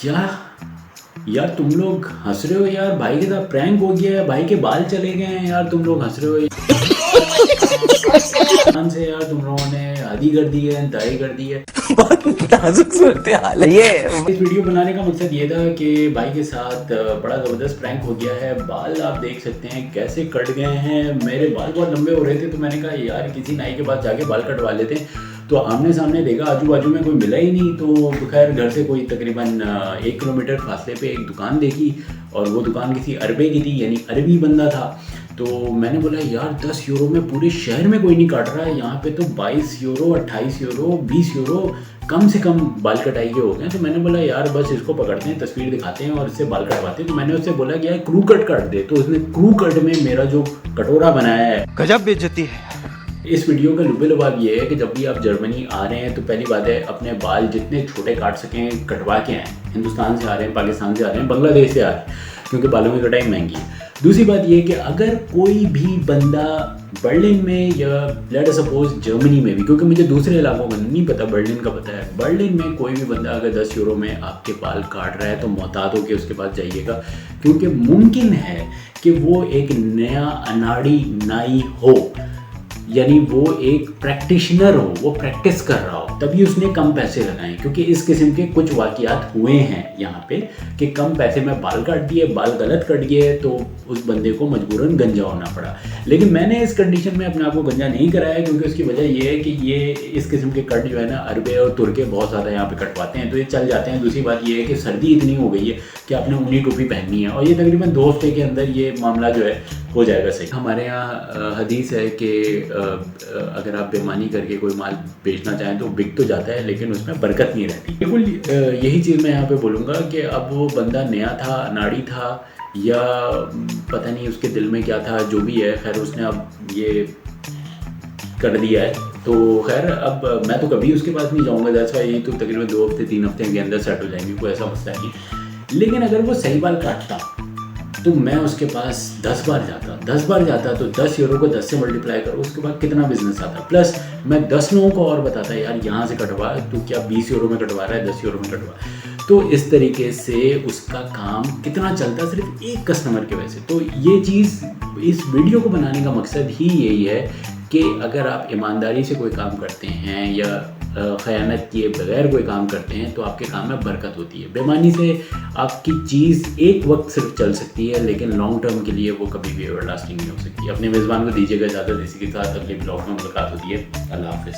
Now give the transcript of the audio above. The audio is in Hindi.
क्या यार तुम लोग हंस रहे हो यार, भाई के साथ प्रैंक हो गया है, भाई के बाल चले गए हैं यार, तुम लोग हंस रहे हो से यार, तुम लोगों ने आधी कर दी है, दाई कर दी है। बहुत नाजुक सूरत हाल है ये। इस वीडियो बनाने का मकसद ये था कि भाई के साथ बड़ा ज़बरदस्त प्रैंक हो गया है। बाल आप देख सकते हैं कैसे कट गए हैं, मेरे बाल बहुत लंबे हो रहे थे तो मैंने कहा यार किसी नाई के पास जाके बाल कटवा लेते हैं। तो आमने सामने देखा, आजू बाजू में कोई मिला ही नहीं, तो खैर घर से कोई तकरीबन 1 किलोमीटर फासले पे एक दुकान देखी और वो दुकान किसी अरबे की थी, यानी अरबी बंदा था। तो मैंने बोला यार 10 यूरो में पूरे शहर में कोई नहीं काट रहा है, यहाँ पे तो 22 यूरो, 28 यूरो, 20 यूरो कम से कम बाल कटाई के हो गए। तो मैंने बोला यार बस इसको पकड़ते हैं, तस्वीर दिखाते हैं और इससे बाल कटवाते हैं। तो मैंने उससे बोला कि यार क्रू कट कर दे, तो उसने क्रू कट में मेरा जो कटोरा बनाया है, गजब बेइज्जती है। इस वीडियो का लुबे लुबाब ये है कि जब भी आप जर्मनी आ रहे हैं तो पहली बात है अपने बाल जितने छोटे काट सकें कटवा के आएँ। हिंदुस्तान से आ रहे हैं, पाकिस्तान से आ रहे हैं, बांग्लादेश से आ रहे हैं, क्योंकि बालों की कटाई महंगी है। दूसरी बात ये कि अगर कोई भी बंदा बर्लिन में या लेट सपोज जर्मनी में भी, क्योंकि मुझे दूसरे इलाकों का नहीं पता, बर्लिन का पता है, बर्लिन में कोई भी बंदा अगर 10 यूरो में आपके बाल काट रहा है तो मोहतात हो के उसके पास जाइएगा, क्योंकि मुमकिन है कि वो एक नया अनाड़ी नाई हो, यानी वो एक प्रैक्टिशनर हो, वो प्रैक्टिस कर रहा हो, तभी उसने कम पैसे लगाए। क्योंकि इस किस्म के कुछ वाक़यात हुए हैं यहाँ पे कि कम पैसे में बाल काट दिए, बाल गलत कट गए, तो उस बंदे को मजबूरन गंजा होना पड़ा। लेकिन मैंने इस कंडीशन में अपने आप को गंजा नहीं कराया, क्योंकि उसकी वजह ये है कि ये इस किस्म के कट जो है ना अरबे और तुर्के बहुत ज़्यादा यहाँ पे कटवाते हैं, तो ये चल जाते हैं। दूसरी बात ये है कि सर्दी इतनी हो गई है कि आपने ऊनी टोपी पहननी है, और ये तकरीबन 2 हफ्ते के अंदर ये मामला जो है हो जाएगा सही। हमारे यहाँ हदीस है कि अगर आप बेईमानी करके कोई माल बेचना चाहें तो बिक तो जाता है, लेकिन उसमें बरकत नहीं रहती। बिल्कुल यही चीज़ मैं यहाँ पे बोलूँगा कि अब वो बंदा नया था, अनाड़ी था, या पता नहीं उसके दिल में क्या था, जो भी है, खैर उसने अब ये कर दिया है। तो खैर अब मैं तो कभी उसके पास नहीं जाऊँगा, जैसा ये तो तकरीबन 2 हफ्ते 3 हफ्ते के अंदर सेट हो जाएंगे, कोई ऐसा मसला नहीं। लेकिन अगर वो सही बाल काटता तो मैं उसके पास 10 बार जाता तो 10 यूरो को 10 से मल्टीप्लाई करो, उसके बाद कितना बिजनेस आता। प्लस मैं 10 लोगों को और बताता यार यहाँ से कटवा, तू क्या 20 यूरो में कटवा रहा है, 10 यूरो में कटवा। तो इस तरीके से उसका काम कितना चलता सिर्फ एक कस्टमर की वजह से। तो ये चीज़, इस वीडियो को बनाने का मकसद ही यही है कि अगर आप ईमानदारी से कोई काम करते हैं या ख़यानत किए बगैर कोई काम करते हैं तो आपके काम में बरकत होती है। बेईमानी से आपकी चीज़ एक वक्त सिर्फ चल सकती है, लेकिन लॉन्ग टर्म के लिए वो कभी भी एवर लास्टिंग नहीं हो सकती। अपने मेज़बान को दीजिएगा इजाज़त, इसी के साथ अगले ब्लॉग में मुलाकात होती है। अल्लाह हाफ़िज़।